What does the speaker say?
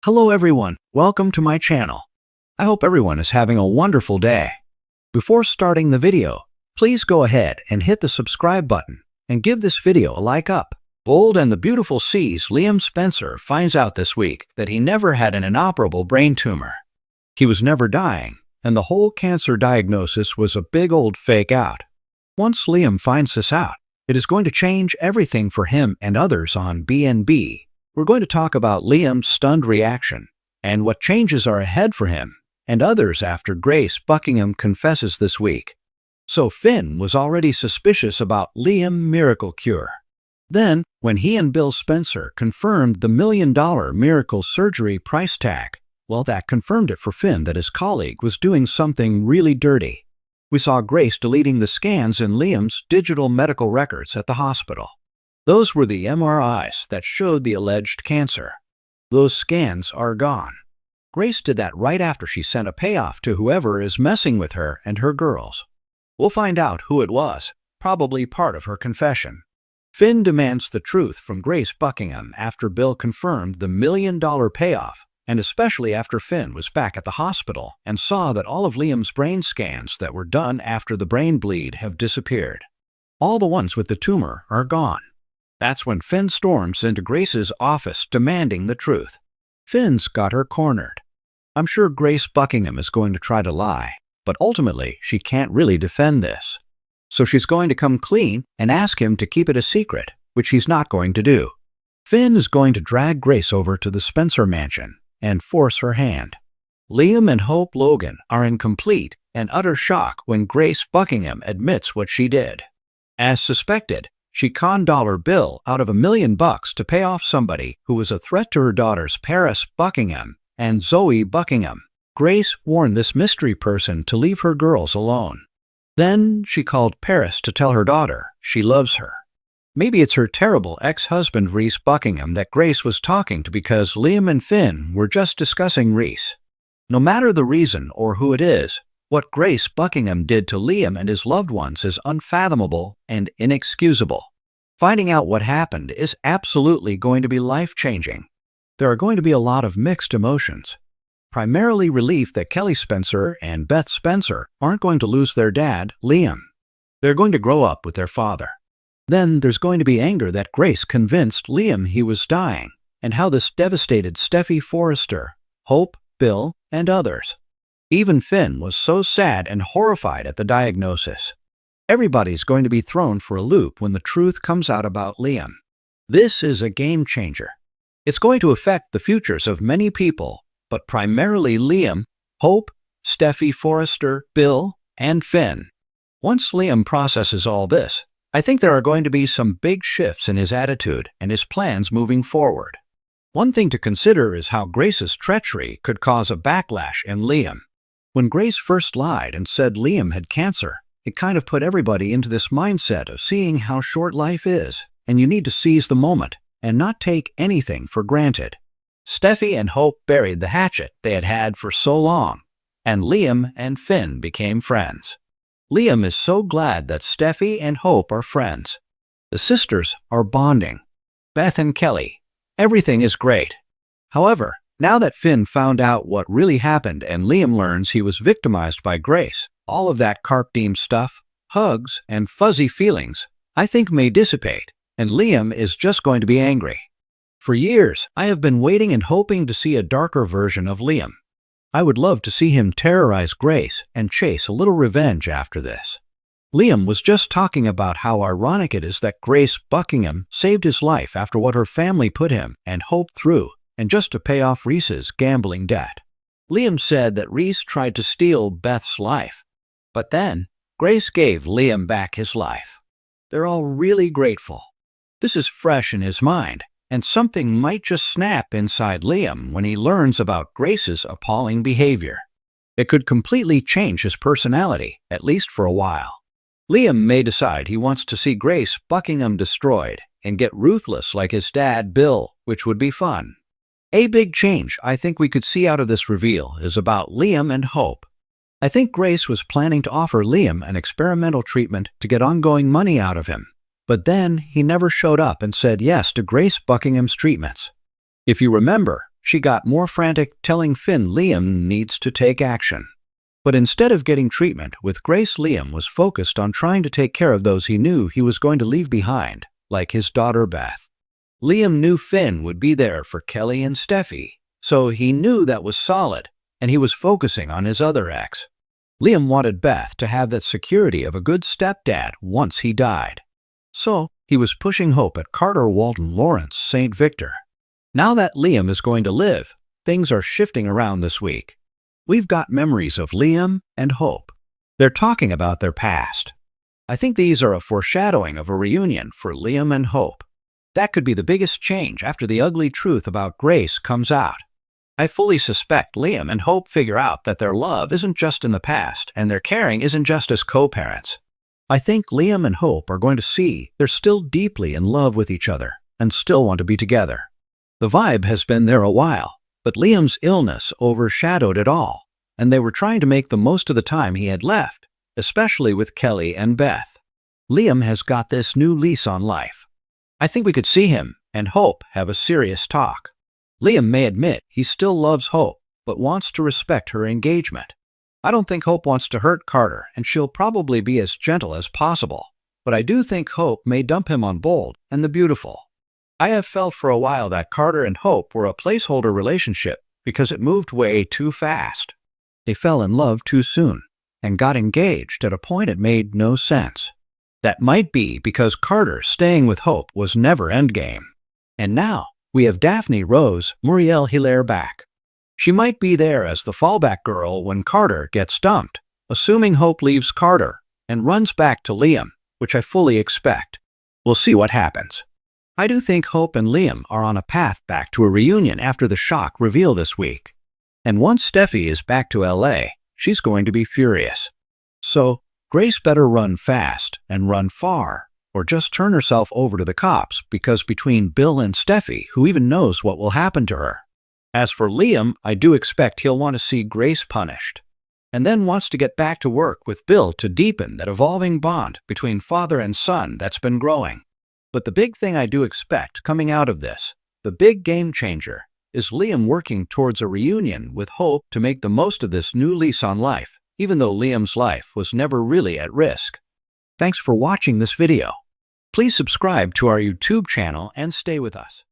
Hello everyone, welcome to my channel. I hope everyone is having a wonderful day. Before starting the video, please go ahead and hit the subscribe button and give this video a like up. Bold and the Beautiful C's Liam Spencer finds out this week that he never had an inoperable brain tumor. He was never dying, and the whole cancer diagnosis was a big old fake out. Once Liam finds this out, it is going to change everything for him and others on BNB. We're going to talk about Liam's stunned reaction and what changes are ahead for him and others after Grace Buckingham confesses this week. So Finn was already suspicious about Liam Miracle Cure. Then, when he and Bill Spencer confirmed the $1 million miracle surgery price tag, well, that confirmed it for Finn that his colleague was doing something really dirty. We saw Grace deleting the scans in Liam's digital medical records at the hospital. Those were the MRIs that showed the alleged cancer. Those scans are gone. Grace did that right after she sent a payoff to whoever is messing with her and her girls. We'll find out who it was, probably part of her confession. Finn demands the truth from Grace Buckingham after Bill confirmed the $1 million payoff, and especially after Finn was back at the hospital and saw that all of Liam's brain scans that were done after the brain bleed have disappeared. All the ones with the tumor are gone. That's when Finn storms into Grace's office demanding the truth. Finn's got her cornered. I'm sure Grace Buckingham is going to try to lie, but ultimately she can't really defend this. So she's going to come clean and ask him to keep it a secret, which he's not going to do. Finn is going to drag Grace over to the Spencer mansion and force her hand. Liam and Hope Logan are in complete and utter shock when Grace Buckingham admits what she did. As suspected, she conned Bill out of $1 million to pay off somebody who was a threat to her daughters Paris Buckingham and Zoe Buckingham. Grace warned this mystery person to leave her girls alone. Then she called Paris to tell her daughter she loves her. Maybe it's her terrible ex-husband Rhys Buckingham that Grace was talking to because Liam and Finn were just discussing Rhys. No matter the reason or who it is, what Grace Buckingham did to Liam and his loved ones is unfathomable and inexcusable. Finding out what happened is absolutely going to be life-changing. There are going to be a lot of mixed emotions. Primarily relief that Kelly Spencer and Beth Spencer aren't going to lose their dad, Liam. They're going to grow up with their father. Then there's going to be anger that Grace convinced Liam he was dying, and how this devastated Steffy Forrester, Hope, Bill, and others. Even Finn was so sad and horrified at the diagnosis. Everybody's going to be thrown for a loop when the truth comes out about Liam. This is a game changer. It's going to affect the futures of many people, but primarily Liam, Hope, Steffy Forrester, Bill, and Finn. Once Liam processes all this, I think there are going to be some big shifts in his attitude and his plans moving forward. One thing to consider is how Grace's treachery could cause a backlash in Liam. When Grace first lied and said Liam had cancer, it kind of put everybody into this mindset of seeing how short life is, and you need to seize the moment and not take anything for granted. Steffy and Hope buried the hatchet they had had for so long, and Liam and Finn became friends. Liam is so glad that Steffy and Hope are friends. The sisters are bonding. Beth and Kelly, everything is great. However, now that Finn found out what really happened and Liam learns he was victimized by Grace, all of that carpe diem stuff, hugs, and fuzzy feelings, I think may dissipate, and Liam is just going to be angry. For years, I have been waiting and hoping to see a darker version of Liam. I would love to see him terrorize Grace and chase a little revenge after this. Liam was just talking about how ironic it is that Grace Buckingham saved his life after what her family put him and Hope through, and just to pay off Rhys's gambling debt. Liam said that Rhys tried to steal Beth's life, but then Grace gave Liam back his life. They're all really grateful. This is fresh in his mind, and something might just snap inside Liam when he learns about Grace's appalling behavior. It could completely change his personality, at least for a while. Liam may decide he wants to see Grace Buckingham destroyed and get ruthless like his dad, Bill, which would be fun. A big change I think we could see out of this reveal is about Liam and Hope. I think Grace was planning to offer Liam an experimental treatment to get ongoing money out of him, but then he never showed up and said yes to Grace Buckingham's treatments. If you remember, she got more frantic, telling Finn Liam needs to take action. But instead of getting treatment with Grace, Liam was focused on trying to take care of those he knew he was going to leave behind, like his daughter Beth. Liam knew Finn would be there for Kelly and Steffi, so he knew that was solid, and he was focusing on his other ex. Liam wanted Beth to have that security of a good stepdad once he died. So he was pushing hope at Carter Walton Lawrence St. Victor. Now that Liam is going to live, things are shifting around this week. We've got memories of Liam and Hope. They're talking about their past. I think these are a foreshadowing of a reunion for Liam and Hope. That could be the biggest change after the ugly truth about Grace comes out. I fully suspect Liam and Hope figure out that their love isn't just in the past and their caring isn't just as co-parents. I think Liam and Hope are going to see they're still deeply in love with each other and still want to be together. The vibe has been there a while, but Liam's illness overshadowed it all, and they were trying to make the most of the time he had left, especially with Kelly and Beth. Liam has got this new lease on life. I think we could see him and Hope have a serious talk. Liam may admit he still loves Hope, but wants to respect her engagement. I don't think Hope wants to hurt Carter, and she'll probably be as gentle as possible. But I do think Hope may dump him on Bold and the Beautiful. I have felt for a while that Carter and Hope were a placeholder relationship because it moved way too fast. They fell in love too soon and got engaged at a point it made no sense. That might be because Carter staying with Hope was never endgame. And now we have Daphne Rose Muriel Hilaire back. She might be there as the fallback girl when Carter gets dumped, assuming Hope leaves Carter and runs back to Liam, which I fully expect. We'll see what happens. I do think Hope and Liam are on a path back to a reunion after the shock reveal this week. And once Steffi is back to LA, she's going to be furious. So Grace better run fast and run far, or just turn herself over to the cops, because between Bill and Steffi, who even knows what will happen to her? As for Liam, I do expect he'll want to see Grace punished, and then wants to get back to work with Bill to deepen that evolving bond between father and son that's been growing. But the big thing I do expect coming out of this, the big game changer, is Liam working towards a reunion with Hope to make the most of this new lease on life, even though Liam's life was never really at risk. Thanks for watching this video. Please subscribe to our YouTube channel and stay with us.